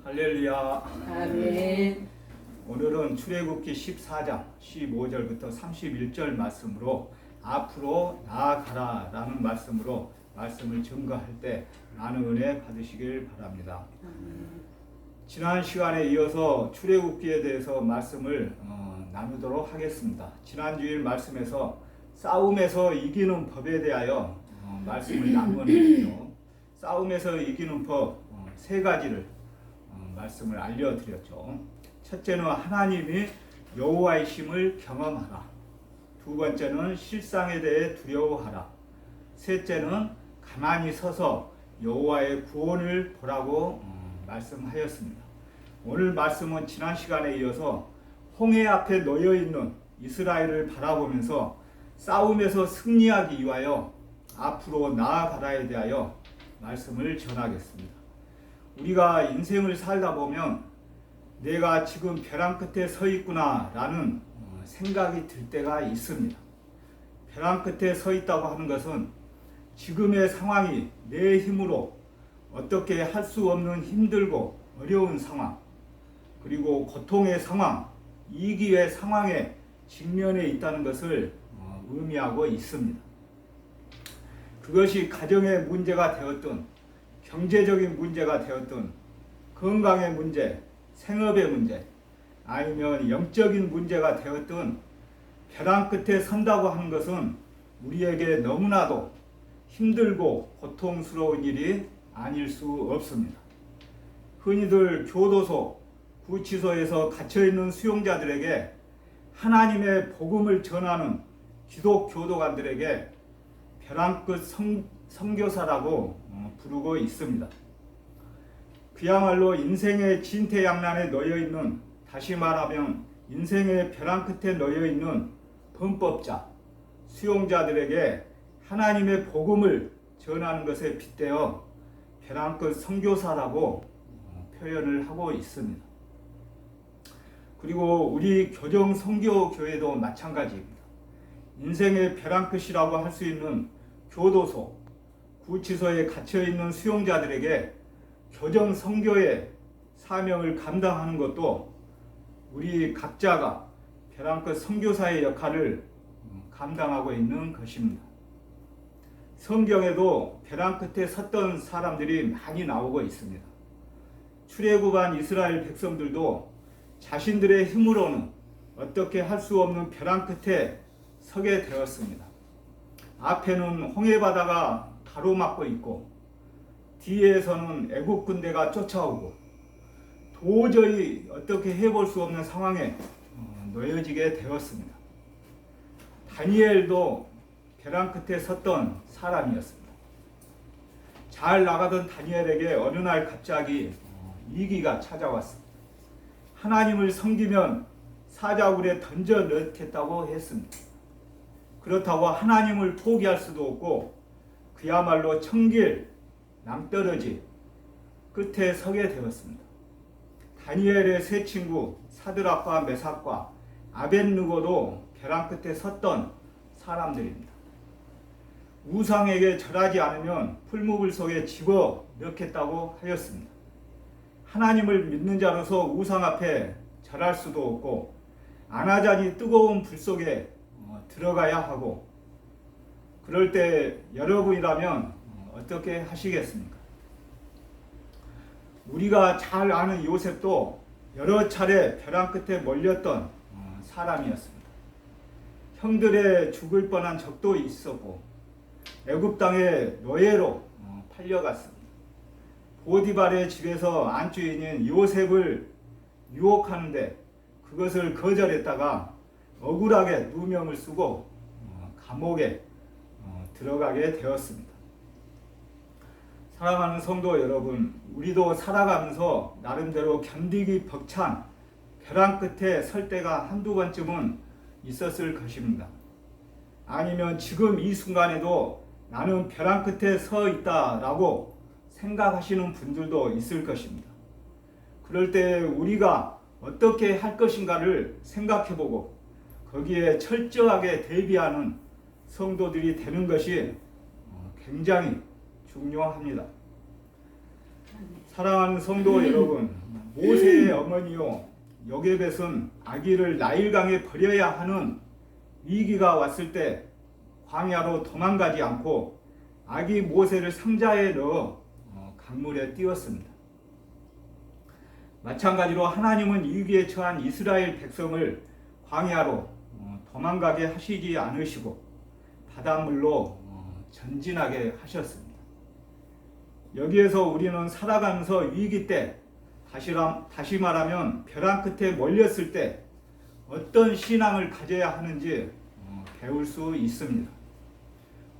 할렐루야. 아멘. 오늘은 출애굽기 14장 15절부터 31절 말씀으로 앞으로 나아가라라는 말씀으로 말씀을 증거할 때 많은 은혜 받으시길 바랍니다. 지난 시간에 이어서 출애굽기에 대해서 말씀을 나누도록 하겠습니다. 지난 주일 말씀에서 싸움에서 이기는 법에 대하여 말씀을 나누었는데요. 싸움에서 이기는 법 세 가지를 말씀을 알려드렸죠. 첫째는 하나님이 여호와이심을 경험하라. 두 번째는 실상에 대해 두려워하라. 셋째는 가만히 서서 여호와의 구원을 보라고 말씀하였습니다. 오늘 말씀은 지난 시간에 이어서 홍해 앞에 놓여 있는 이스라엘을 바라보면서 싸움에서 승리하기 위하여 앞으로 나아가라에 대하여 말씀을 전하겠습니다. 우리가 인생을 살다 보면 내가 지금 벼랑 끝에 서 있구나 라는 생각이 들 때가 있습니다. 벼랑 끝에 서 있다고 하는 것은 지금의 상황이 내 힘으로 어떻게 할 수 없는 힘들고 어려운 상황, 그리고 고통의 상황, 이기의 상황에 직면해 있다는 것을 의미하고 있습니다. 그것이 가정의 문제가 되었든 경제적인 문제가 되었든 건강의 문제, 생업의 문제, 아니면 영적인 문제가 되었든 벼랑 끝에 선다고 하는 것은 우리에게 너무나도 힘들고 고통스러운 일이 아닐 수 없습니다. 흔히들 교도소, 구치소에서 갇혀있는 수용자들에게 하나님의 복음을 전하는 기독 교도관들에게 벼랑 끝 선교사라고 부르고 있습니다. 그야말로 인생의 진퇴양난에 놓여있는, 다시 말하면 인생의 벼랑 끝에 놓여있는 범법자, 수용자들에게 하나님의 복음을 전하는 것에 빗대어 벼랑 끝 선교사라고 표현을 하고 있습니다. 그리고 우리 교정 선교교회도 마찬가지입니다. 인생의 벼랑 끝이라고 할 수 있는 교도소, 구치소에 갇혀있는 수용자들에게 교정 선교의 사명을 감당하는 것도 우리 각자가 벼랑 끝 선교사의 역할을 감당하고 있는 것입니다. 성경에도 벼랑 끝에 섰던 사람들이 많이 나오고 있습니다. 출애굽한 이스라엘 백성들도 자신들의 힘으로는 어떻게 할 수 없는 벼랑 끝에 서게 되었습니다. 앞에는 홍해바다가 가로막고 있고 뒤에서는 애국 군대가 쫓아오고 도저히 어떻게 해볼 수 없는 상황에 놓여지게 되었습니다. 다니엘도 벼랑 끝에 섰던 사람이었습니다. 잘 나가던 다니엘에게 어느 날 갑자기 위기가 찾아왔습니다. 하나님을 섬기면 사자굴에 던져 넣겠다고 했습니다. 그렇다고 하나님을 포기할 수도 없고 그야말로 천길 낭떠러지 끝에 서게 되었습니다. 다니엘의 세 친구 사드락과 메삭과 아벳느고도 벼랑 끝에 섰던 사람들입니다. 우상에게 절하지 않으면 풀무불 속에 집어 넣겠다고 하였습니다. 하나님을 믿는 자로서 우상 앞에 절할 수도 없고 안하자니 뜨거운 불 속에 들어가야 하고, 그럴 때 여러분이라면 어떻게 하시겠습니까? 우리가 잘 아는 요셉도 여러 차례 벼랑 끝에 몰렸던 사람이었습니다. 형들의 죽을 뻔한 적도 있었고 애굽 땅에 노예로 팔려갔습니다. 보디발의 집에서 안주인인 요셉을 유혹하는데 그것을 거절했다가 억울하게 누명을 쓰고 감옥에 들어가게 되었습니다. 사랑하는 성도 여러분, 우리도 살아가면서 나름대로 견디기 벅찬 벼랑 끝에 설 때가 한두 번쯤은 있었을 것입니다. 아니면 지금 이 순간에도 나는 벼랑 끝에 서 있다라고 생각하시는 분들도 있을 것입니다. 그럴 때 우리가 어떻게 할 것인가를 생각해보고 거기에 철저하게 대비하는 성도들이 되는 것이 굉장히 중요합니다. 사랑하는 성도 여러분, 모세의 어머니요 요게벳은 아기를 나일강에 버려야 하는 위기가 왔을 때 광야로 도망가지 않고 아기 모세를 상자에 넣어 강물에 띄웠습니다. 마찬가지로 하나님은 위기에 처한 이스라엘 백성을 광야로 도망가게 하시지 않으시고 바닷물로 전진하게 하셨습니다. 여기에서 우리는 살아가면서 위기 때 다시 말하면 벼랑 끝에 몰렸을 때 어떤 신앙을 가져야 하는지 배울 수 있습니다.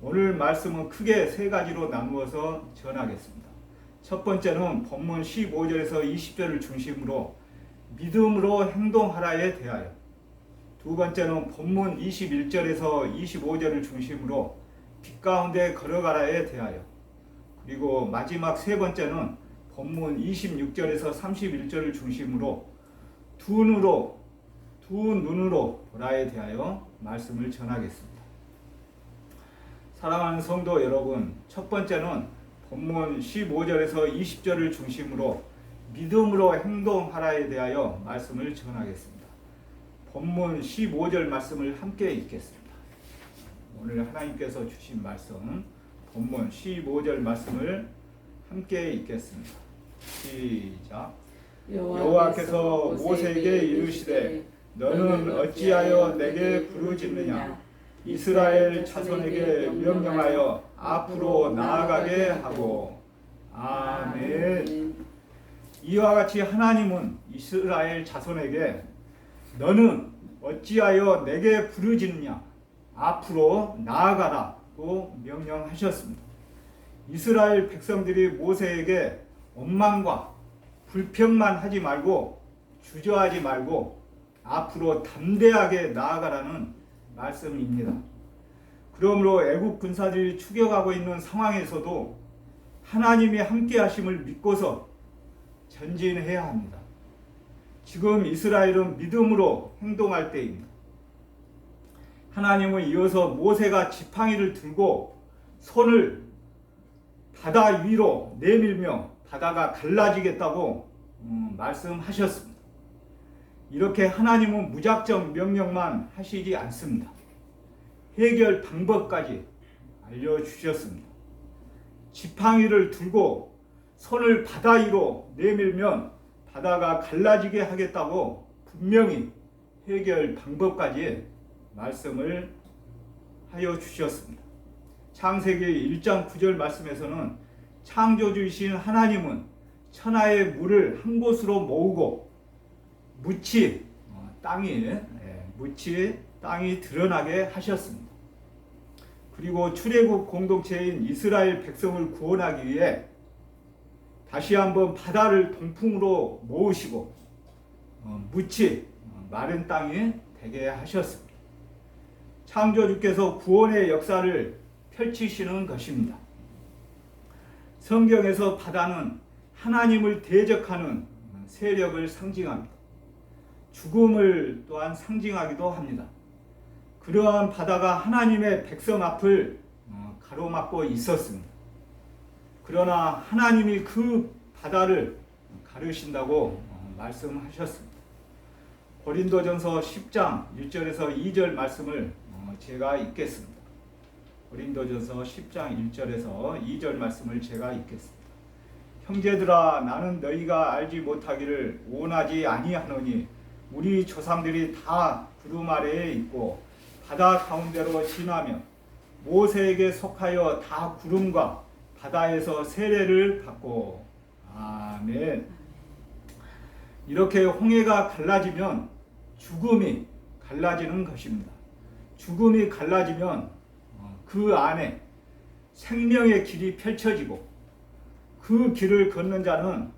오늘 말씀은 크게 세 가지로 나누어서 전하겠습니다. 첫 번째는 본문 15절에서 20절을 중심으로 믿음으로 행동하라에 대하여, 두 번째는 본문 21절에서 25절을 중심으로 빛 가운데 걸어가라에 대하여, 그리고 마지막 세 번째는 본문 26절에서 31절을 중심으로 두 눈으로 보라에 대하여 말씀을 전하겠습니다. 사랑하는 성도 여러분, 첫 번째는 본문 15절에서 20절을 중심으로 믿음으로 행동하라에 대하여 말씀을 전하겠습니다. 본문 15절 말씀을 함께 읽겠습니다. 오늘 하나님께서 주신 말씀, 본문 15절 말씀을 함께 읽겠습니다. 시작. 여호와께서 모세에게 이르시되 너는 어찌하여 내게 부르짖느냐? 이스라엘 자손에게 명령하여 앞으로 나아가게 하고. 아멘. 이와 같이 하나님은 이스라엘 자손에게 너는 어찌하여 내게 부르짖느냐? 앞으로 나아가라고 명령하셨습니다. 이스라엘 백성들이 모세에게 원망과 불평만 하지 말고 주저하지 말고 앞으로 담대하게 나아가라는 말씀입니다. 그러므로 애국 군사들이 추격하고 있는 상황에서도 하나님이 함께 하심을 믿고서 전진해야 합니다. 지금 이스라엘은 믿음으로 행동할 때입니다. 하나님은 이어서 모세가 지팡이를 들고 손을 바다 위로 내밀며 바다가 갈라지겠다고 말씀하셨습니다. 이렇게 하나님은 무작정 명령만 하시지 않습니다. 해결 방법까지 알려주셨습니다. 지팡이를 들고 손을 바다 위로 내밀면 바다가 갈라지게 하겠다고 분명히 해결 방법까지 말씀을 하여 주셨습니다. 창세기 1장 9절 말씀에서는 창조주이신 하나님은 천하의 물을 한 곳으로 모으고 묻히 땅이 드러나게 하셨습니다. 그리고 출애굽 공동체인 이스라엘 백성을 구원하기 위해 다시 한번 바다를 동풍으로 모으시고 묻히 마른 땅이 되게 하셨습니다. 창조주께서 구원의 역사를 펼치시는 것입니다. 성경에서 바다는 하나님을 대적하는 세력을 상징합니다. 죽음을 또한 상징하기도 합니다. 그러한 바다가 하나님의 백성 앞을 가로막고 있었습니다. 그러나 하나님이 그 바다를 가르신다고 말씀하셨습니다. 고린도전서 10장 1절에서 2절 말씀을 제가 읽겠습니다. 고린도전서 10장 1절에서 2절 말씀을 제가 읽겠습니다. 형제들아, 나는 너희가 알지 못하기를 원하지 아니하노니 우리 조상들이 다 구름 아래에 있고 바다 가운데로 지나며 모세에게 속하여 다 구름과 바다에서 세례를 받고. 아멘. 이렇게 홍해가 갈라지면 죽음이 갈라지는 것입니다. 죽음이 갈라지면 그 안에 생명의 길이 펼쳐지고 그 길을 걷는 자는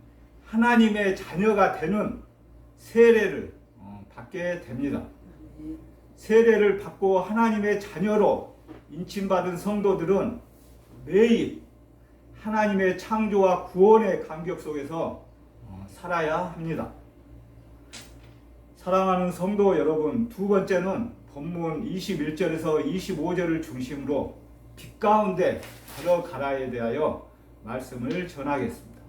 하나님의 자녀가 되는 세례를 받게 됩니다. 세례를 받고 하나님의 자녀로 인침받은 성도들은 매일 하나님의 창조와 구원의 감격 속에서 살아야 합니다. 사랑하는 성도 여러분, 두 번째는 본문 21절에서 25절을 중심으로 빛 가운데 걸어가라에 대하여 말씀을 전하겠습니다.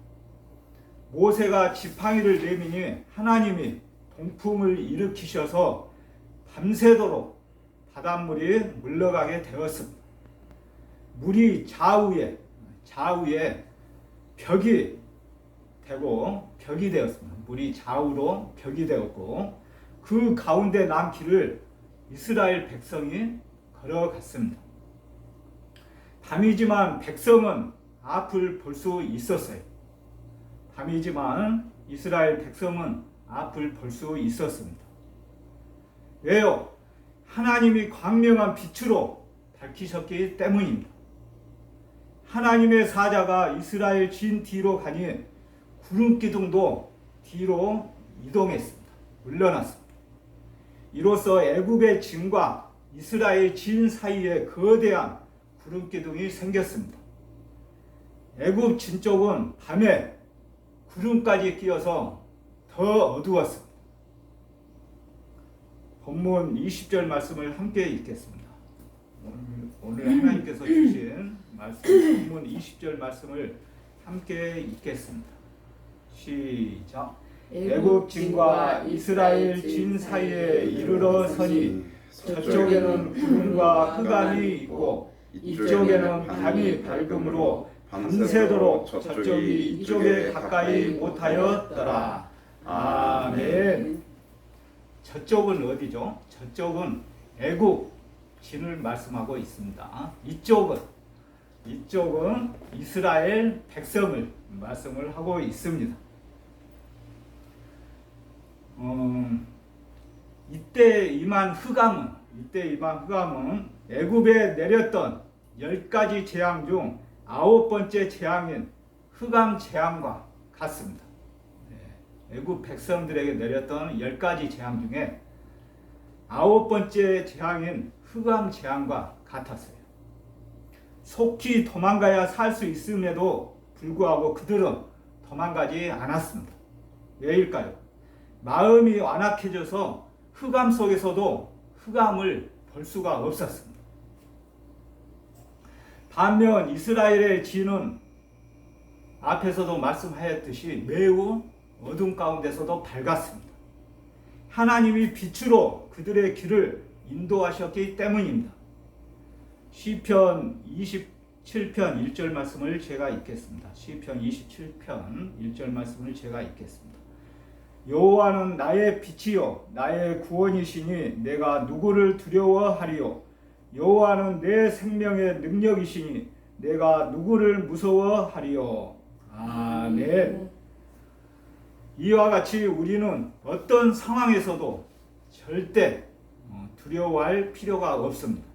모세가 지팡이를 내미니 하나님이 동풍을 일으키셔서 밤새도록 바닷물이 물러가게 되었습니다. 물이 좌우에 벽이 되었습니다. 물이 좌우로 벽이 되었고 그 가운데 난 길을 이스라엘 백성이 걸어갔습니다. 밤이지만 백성은 앞을 볼 수 있었어요. 밤이지만 이스라엘 백성은 앞을 볼 수 있었습니다. 왜요? 하나님이 광명한 빛으로 밝히셨기 때문입니다. 하나님의 사자가 이스라엘 진 뒤로 가니 구름 기둥도 뒤로 이동했습니다. 물러났습니다. 이로써 애굽의 진과 이스라엘 진 사이에 거대한 구름 기둥이 생겼습니다. 애굽 진 쪽은 밤에 구름까지 끼어서 더 어두웠습니다. 본문 20절 말씀을 함께 읽겠습니다. 오늘 하나님께서 주신 말씀, 본문 20절 말씀을 함께 읽겠습니다. 시작. 애굽 진과 이스라엘 진 사이에 이르러 서니 저쪽에는 구름과 흑암이 있고 이쪽에는 밤이 밝음으로 밤새도록 저쪽이 이쪽에 가까이 못하였더라. 아멘. 저쪽은 어디죠? 저쪽은 애굽 진을 말씀하고 있습니다. 이쪽은 이스라엘 백성을 말씀을 하고 있습니다. 이때 임한 흑암은 애굽에 내렸던 10가지 재앙 중 9번째 재앙인 흑암 재앙과 같습니다. 애굽 백성들에게 내렸던 10가지 재앙 중에 9번째 재앙인 흑암 재앙과 같았어요. 속히 도망가야 살 수 있음에도 불구하고 그들은 도망가지 않았습니다. 왜일까요? 마음이 완악해져서 흑암 속에서도 흑암을 볼 수가 없었습니다. 반면 이스라엘의 진은 앞에서도 말씀하였듯이 매우 어둠 가운데서도 밝았습니다. 하나님이 빛으로 그들의 길을 인도하셨기 때문입니다. 시편 27편 1절 말씀을 제가 읽겠습니다. 시편 27편 1절 말씀을 제가 읽겠습니다. 여호와는 나의 빛이요 나의 구원이시니 내가 누구를 두려워하리요. 여호와는 내 생명의 능력이시니 내가 누구를 무서워하리요. 아멘. 이와 같이 우리는 어떤 상황에서도 절대 두려워할 필요가 없습니다.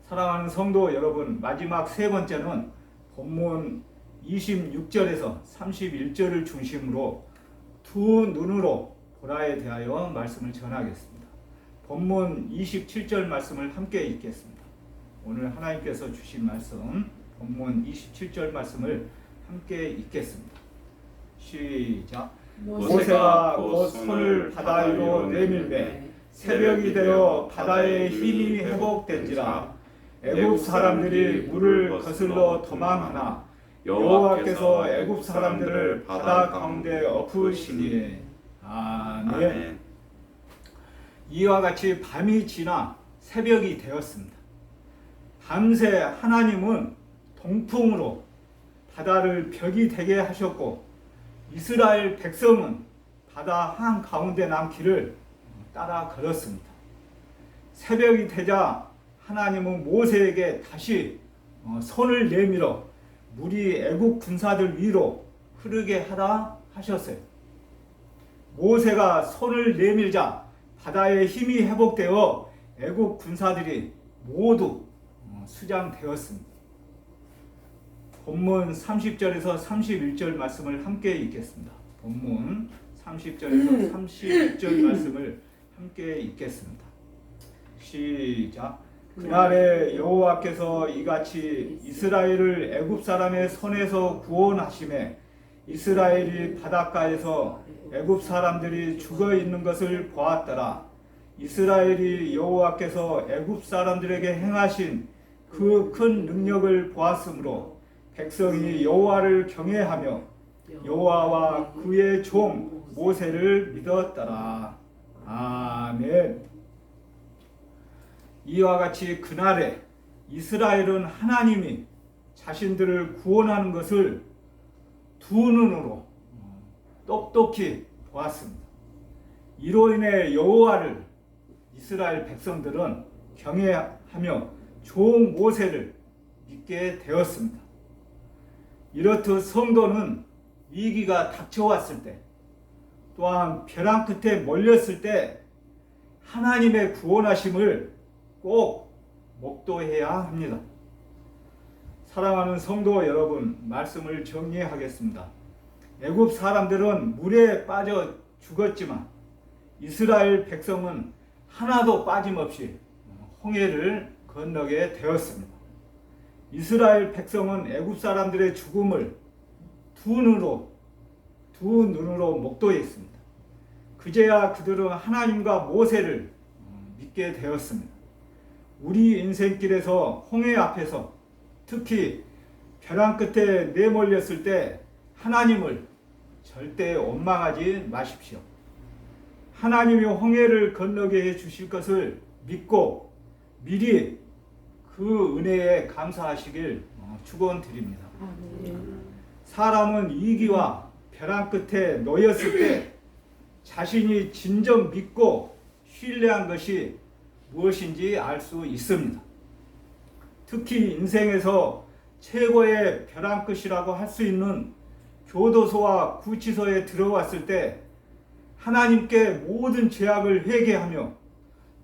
사랑하는 성도 여러분, 마지막 세 번째는 본문 26절에서 31절을 중심으로 두 눈으로 보라에 대하여 말씀을 전하겠습니다. 본문 27절 말씀을 함께 읽겠습니다. 오늘 하나님께서 주신 말씀, 본문 27절 말씀을 함께 읽겠습니다. 시작. 모세가 곧 손을 바다 위로 내밀매 새벽이 되어 바다의 힘이 회복된지라. 애굽 사람들이 물을 거슬러 도망하나 여호와께서 애굽 사람들을 바다 가운데 엎으시니. 아멘. 이와 같이 밤이 지나 새벽이 되었습니다. 밤새 하나님은 동풍으로 바다를 벽이 되게 하셨고 이스라엘 백성은 바다 한가운데 난 길을 따라 걸었습니다. 새벽이 되자 하나님은 모세에게 다시 손을 내밀어 물이 애국 군사들 위로 흐르게 하라 하셨어요. 모세가 손을 내밀자 바다의 힘이 회복되어 애국 군사들이 모두 수장되었습니다. 본문 30절에서 31절 말씀을 함께 읽겠습니다. 본문 30절에서 31절 말씀을 함께 읽겠습니다. 시작. 그날에 여호와께서 이같이 이스라엘을 애굽 사람의 손에서 구원하시매 이스라엘이 바닷가에서 애굽 사람들이 죽어 있는 것을 보았더라. 이스라엘이 여호와께서 애굽 사람들에게 행하신 그 큰 능력을 보았으므로 백성이 여호와를 경외하며 여호와와 그의 종 모세를 믿었더라. 아멘. 이와 같이 그날에 이스라엘은 하나님이 자신들을 구원하는 것을 두 눈으로 똑똑히 보았습니다. 이로 인해 여호와를 이스라엘 백성들은 경외하며 종 모세를 믿게 되었습니다. 이렇듯 성도는 위기가 닥쳐왔을 때, 또한 벼랑 끝에 몰렸을 때 하나님의 구원하심을 꼭 목도해야 합니다. 사랑하는 성도 여러분, 말씀을 정리하겠습니다. 애굽 사람들은 물에 빠져 죽었지만 이스라엘 백성은 하나도 빠짐없이 홍해를 건너게 되었습니다. 이스라엘 백성은 애굽 사람들의 죽음을 두 눈으로 목도했습니다. 그제야 그들은 하나님과 모세를 믿게 되었습니다. 우리 인생길에서 홍해 앞에서 특히 벼랑 끝에 내몰렸을 때 하나님을 절대 원망하지 마십시오. 하나님이 홍해를 건너게 해 주실 것을 믿고 미리 그 은혜에 감사하시길 축원드립니다. 사람은 위기와 벼랑 끝에 놓였을 때 자신이 진정 믿고 신뢰한 것이 무엇인지 알 수 있습니다. 특히 인생에서 최고의 벼랑 끝이라고 할 수 있는 교도소와 구치소에 들어왔을 때 하나님께 모든 죄악을 회개하며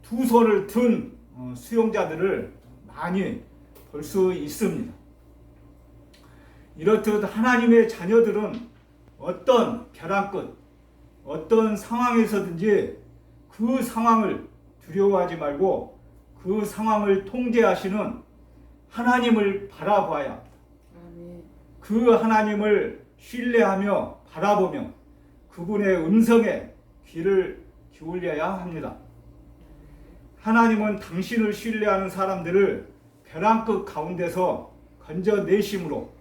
두 손을 든 수용자들을 많이 볼 수 있습니다. 이렇듯 하나님의 자녀들은 어떤 벼랑 끝, 어떤 상황에서든지 그 상황을 두려워하지 말고 그 상황을 통제하시는 하나님을 바라봐야 합니다. 그 하나님을 신뢰하며 바라보며 그분의 음성에 귀를 기울여야 합니다. 하나님은 당신을 신뢰하는 사람들을 벼랑 끝 가운데서 건져내심으로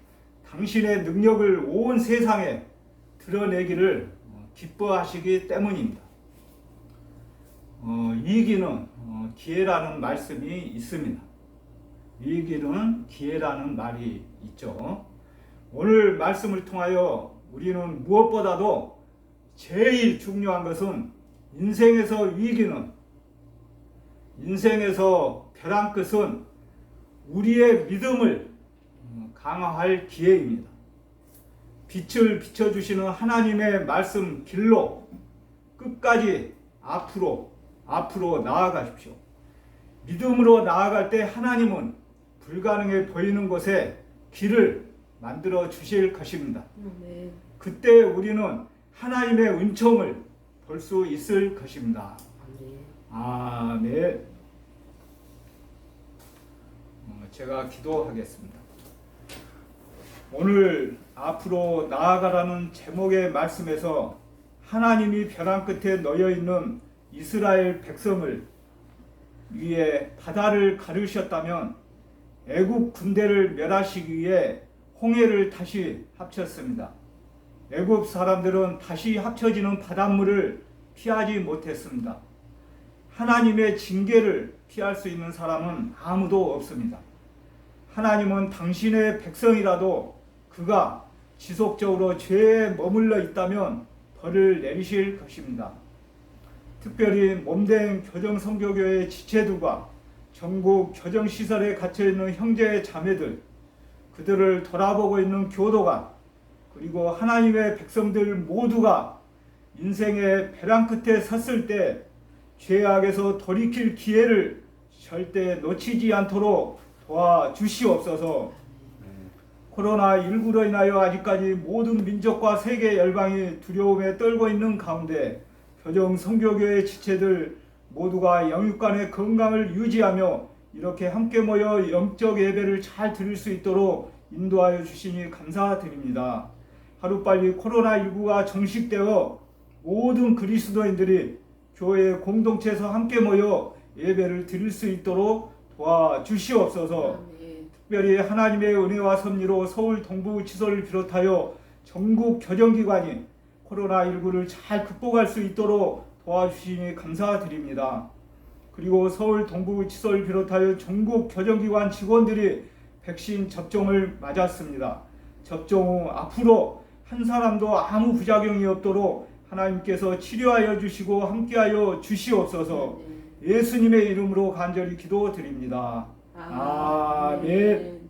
당신의 능력을 온 세상에 드러내기를 기뻐하시기 때문입니다. 위기는 기회라는 말씀이 있습니다. 위기는 기회라는 말이 있죠. 오늘 말씀을 통하여 우리는 무엇보다도 제일 중요한 것은 인생에서 위기는, 인생에서 벼랑 끝은 우리의 믿음을 강화할 기회입니다. 빛을 비춰주시는 하나님의 말씀 길로 끝까지 앞으로 나아가십시오. 믿음으로 나아갈 때 하나님은 불가능해 보이는 곳에 길을 만들어 주실 것입니다. 그때 우리는 하나님의 은총을 볼 수 있을 것입니다. 아멘. 제가 기도하겠습니다. 오늘 앞으로 나아가라는 제목의 말씀에서 하나님이 벼랑 끝에 놓여 있는 이스라엘 백성을 위해 바다를 가르셨다면 애굽 군대를 멸하시기 위해 홍해를 다시 합쳤습니다. 애굽 사람들은 다시 합쳐지는 바닷물을 피하지 못했습니다. 하나님의 징계를 피할 수 있는 사람은 아무도 없습니다. 하나님은 당신의 백성이라도 그가 지속적으로 죄에 머물러 있다면 벌을 내리실 것입니다. 특별히 몸된 교정선교교회 지체들과 전국 교정시설에 갇혀있는 형제 자매들, 그들을 돌아보고 있는 교도관, 그리고 하나님의 백성들 모두가 인생의 벼랑 끝에 섰을 때 죄악에서 돌이킬 기회를 절대 놓치지 않도록 도와주시옵소서. 코로나19로 인하여 아직까지 모든 민족과 세계 열방이 두려움에 떨고 있는 가운데 교정 선교교회 지체들 모두가 영육간의 건강을 유지하며 이렇게 함께 모여 영적 예배를 잘 드릴 수 있도록 인도하여 주시니 감사드립니다. 하루빨리 코로나19가 정식되어 모든 그리스도인들이 교회 공동체에서 함께 모여 예배를 드릴 수 있도록 도와주시옵소서. 특별히 하나님의 은혜와 섭리로 서울 동부지소를 비롯하여 전국 교정기관이 코로나19를 잘 극복할 수 있도록 도와주시니 감사드립니다. 그리고 서울 동부지소를 비롯하여 전국 교정기관 직원들이 백신 접종을 맞았습니다. 접종 후 앞으로 한 사람도 아무 부작용이 없도록 하나님께서 치료하여 주시고 함께하여 주시옵소서. 예수님의 이름으로 간절히 기도드립니다. 아멘.